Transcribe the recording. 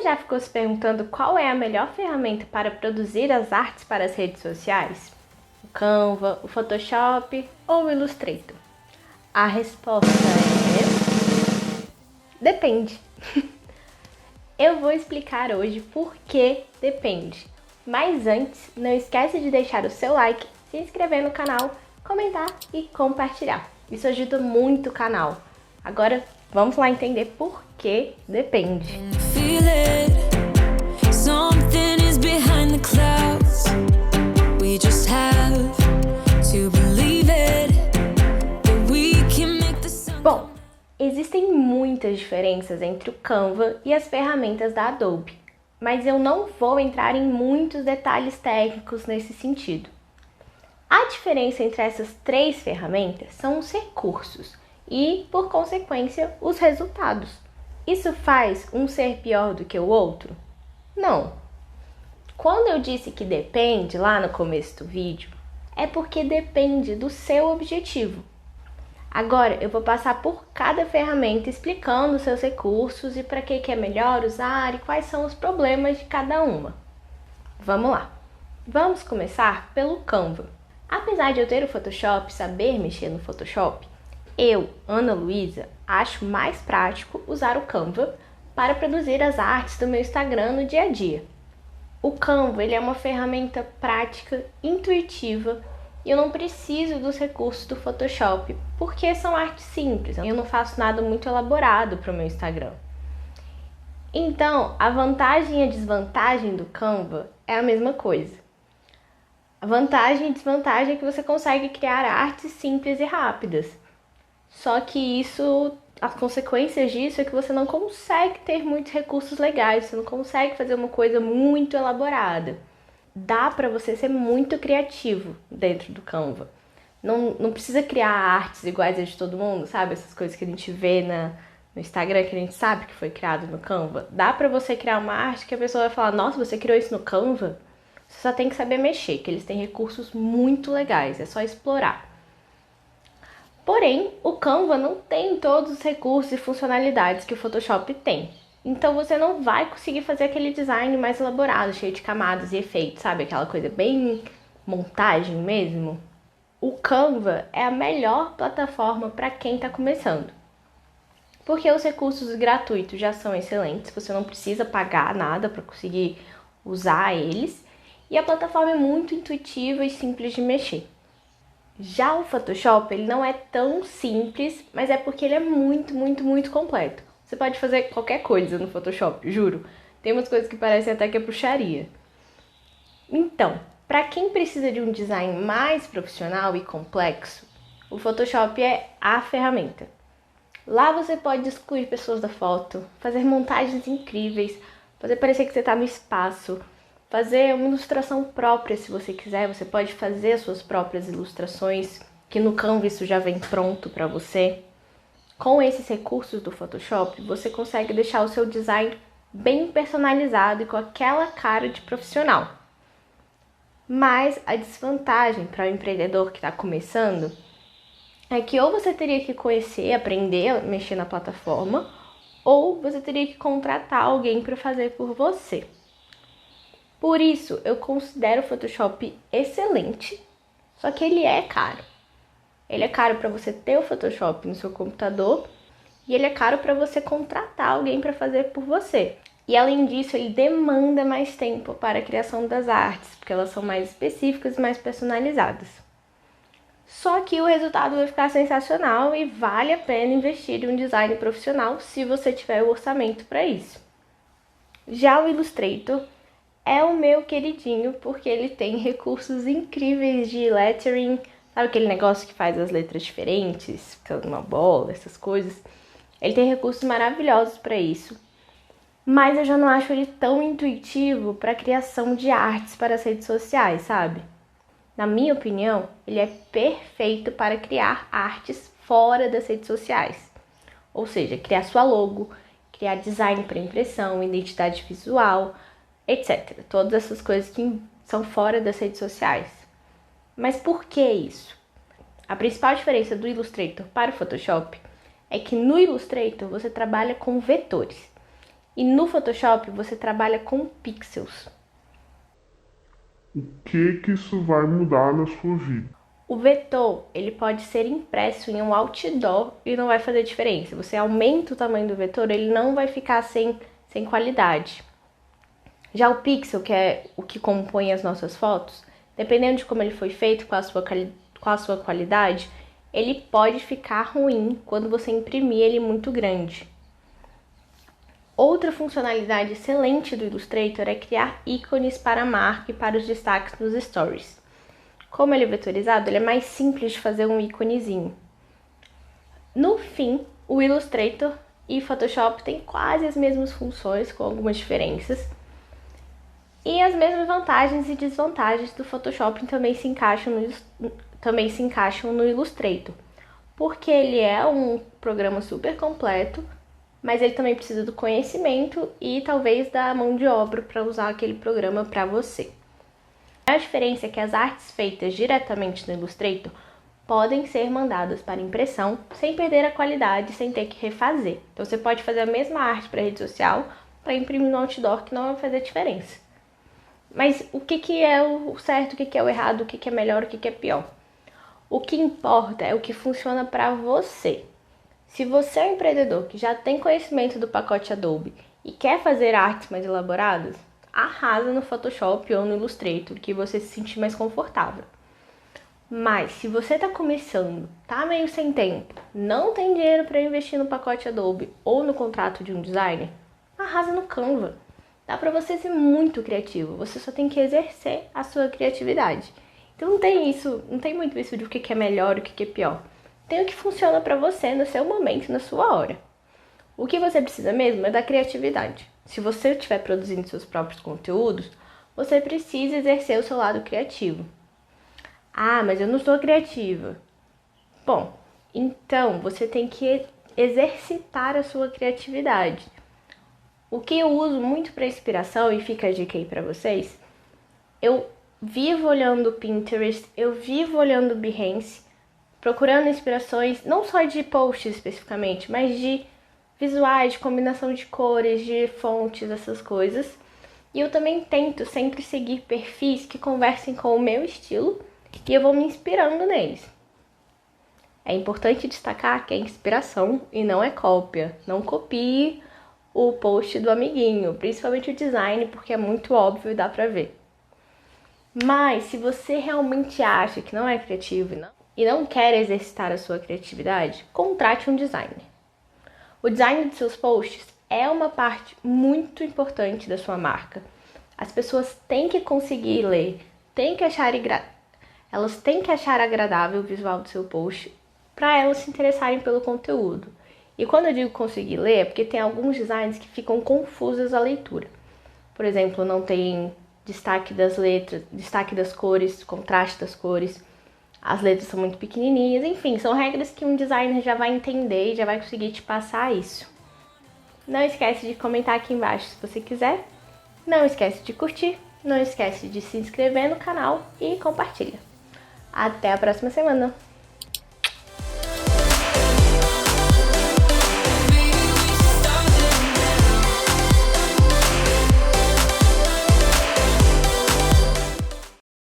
já ficou se perguntando qual é a melhor ferramenta para produzir as artes para as redes sociais? O Canva, o Photoshop ou o Illustrator? A resposta é... depende. Eu vou explicar hoje por que depende. Mas antes, não esquece de deixar o seu like, se inscrever no canal, comentar e compartilhar. Isso ajuda muito o canal. Agora, vamos lá entender por que depende. Bom, existem muitas diferenças entre o Canva e as ferramentas da Adobe, mas eu não vou entrar em muitos detalhes técnicos nesse sentido. A diferença entre essas três ferramentas são os recursos e, por consequência, os resultados. Isso faz um ser pior do que o outro? Não. Quando eu disse que depende lá no começo do vídeo, é porque depende do seu objetivo. Agora eu vou passar por cada ferramenta explicando os seus recursos e para que é melhor usar e quais são os problemas de cada uma. Vamos lá! Vamos começar pelo Canva. Apesar de eu ter o Photoshop, saber mexer no Photoshop, eu, Ana Luísa, acho mais prático usar o Canva para produzir as artes do meu Instagram no dia a dia. O Canva ele é uma ferramenta prática, intuitiva, e eu não preciso dos recursos do Photoshop, porque são artes simples, eu não faço nada muito elaborado para o meu Instagram. Então, a vantagem e a desvantagem do Canva é a mesma coisa. A vantagem e desvantagem é que você consegue criar artes simples e rápidas. Só que as consequências disso é que você não consegue ter muitos recursos legais, você não consegue fazer uma coisa muito elaborada. Dá para você ser muito criativo dentro do Canva. Não precisa criar artes iguais a de todo mundo, sabe? Essas coisas que a gente vê no Instagram, que a gente sabe que foi criado no Canva. Dá para você criar uma arte que a pessoa vai falar, nossa, você criou isso no Canva? Você só tem que saber mexer, que eles têm recursos muito legais, é só explorar. Porém, o Canva não tem todos os recursos e funcionalidades que o Photoshop tem. Então você não vai conseguir fazer aquele design mais elaborado, cheio de camadas e efeitos, sabe? Aquela coisa bem montagem mesmo. O Canva é a melhor plataforma para quem está começando. Porque os recursos gratuitos já são excelentes, você não precisa pagar nada para conseguir usar eles. E a plataforma é muito intuitiva e simples de mexer. Já o Photoshop, ele não é tão simples, mas é porque ele é muito, muito, muito completo. Você pode fazer qualquer coisa no Photoshop, juro. Tem umas coisas que parecem até que é bruxaria. Então, para quem precisa de um design mais profissional e complexo, o Photoshop é a ferramenta. Lá você pode excluir pessoas da foto, fazer montagens incríveis, fazer parecer que você está no espaço, fazer uma ilustração própria se você quiser. Você pode fazer as suas próprias ilustrações, que no Canva isso já vem pronto para você. Com esses recursos do Photoshop, você consegue deixar o seu design bem personalizado e com aquela cara de profissional. Mas a desvantagem para o empreendedor que está começando é que ou você teria que conhecer, aprender a mexer na plataforma, ou você teria que contratar alguém para fazer por você. Por isso, eu considero o Photoshop excelente, só que ele é caro. Ele é caro para você ter o Photoshop no seu computador e ele é caro para você contratar alguém para fazer por você. E além disso, ele demanda mais tempo para a criação das artes, porque elas são mais específicas e mais personalizadas. Só que o resultado vai ficar sensacional e vale a pena investir em um design profissional se você tiver o orçamento para isso. Já o Illustrator é o meu queridinho porque ele tem recursos incríveis de lettering. Sabe aquele negócio que faz as letras diferentes, ficando uma bola, essas coisas? Ele tem recursos maravilhosos para isso. Mas eu já não acho ele tão intuitivo para a criação de artes para as redes sociais, sabe? Na minha opinião, ele é perfeito para criar artes fora das redes sociais. Ou seja, criar sua logo, criar design para impressão, identidade visual, etc. Todas essas coisas que são fora das redes sociais. Mas por que isso? A principal diferença do Illustrator para o Photoshop é que no Illustrator você trabalha com vetores. E no Photoshop você trabalha com pixels. O que isso vai mudar na sua vida? O vetor, ele pode ser impresso em um outdoor e não vai fazer diferença. Você aumenta o tamanho do vetor, ele não vai ficar sem qualidade. Já o pixel, que é o que compõe as nossas fotos, dependendo de como ele foi feito, com a sua qualidade, ele pode ficar ruim quando você imprimir ele muito grande. Outra funcionalidade excelente do Illustrator é criar ícones para a marca e para os destaques nos stories. Como ele é vetorizado, ele é mais simples de fazer um íconezinho. No fim, o Illustrator e Photoshop têm quase as mesmas funções, com algumas diferenças. E as mesmas vantagens e desvantagens do Photoshop também se encaixam no Illustrator, porque ele é um programa super completo, mas ele também precisa do conhecimento e talvez da mão de obra para usar aquele programa para você. A diferença é que as artes feitas diretamente no Illustrator podem ser mandadas para impressão sem perder a qualidade, sem ter que refazer. Então você pode fazer a mesma arte para rede social para imprimir no outdoor, que não vai fazer diferença. Mas o que é o certo, o que é o errado, o que é melhor, o que é pior? O que importa é o que funciona para você. Se você é um empreendedor que já tem conhecimento do pacote Adobe e quer fazer artes mais elaboradas, arrasa no Photoshop ou no Illustrator, que você se sentir mais confortável. Mas se você está começando, tá meio sem tempo, não tem dinheiro para investir no pacote Adobe ou no contrato de um designer, arrasa no Canva. Dá para você ser muito criativo, você só tem que exercer a sua criatividade. Então não tem muito isso de o que é melhor e o que é pior. Tem o que funciona para você no seu momento, na sua hora. O que você precisa mesmo é da criatividade. Se você estiver produzindo seus próprios conteúdos, você precisa exercer o seu lado criativo. Ah, mas eu não sou criativa. Bom, então você tem que exercitar a sua criatividade. O que eu uso muito para inspiração, e fica a dica aí para vocês, eu vivo olhando o Pinterest, eu vivo olhando o Behance, procurando inspirações, não só de posts especificamente, mas de visuais, de combinação de cores, de fontes, essas coisas. E eu também tento sempre seguir perfis que conversem com o meu estilo e eu vou me inspirando neles. É importante destacar que é inspiração e não é cópia. Não copie o post do amiguinho, principalmente o design, porque é muito óbvio e dá pra ver. Mas se você realmente acha que não é criativo e não quer exercitar a sua criatividade, contrate um designer. O design de seus posts é uma parte muito importante da sua marca. As pessoas têm que conseguir ler, elas têm que achar agradável o visual do seu post para elas se interessarem pelo conteúdo. E quando eu digo conseguir ler, é porque tem alguns designs que ficam confusos à leitura. Por exemplo, não tem destaque das letras, destaque das cores, contraste das cores. As letras são muito pequenininhas, enfim, são regras que um designer já vai entender e já vai conseguir te passar isso. Não esquece de comentar aqui embaixo se você quiser. Não esquece de curtir, não esquece de se inscrever no canal e compartilha. Até a próxima semana!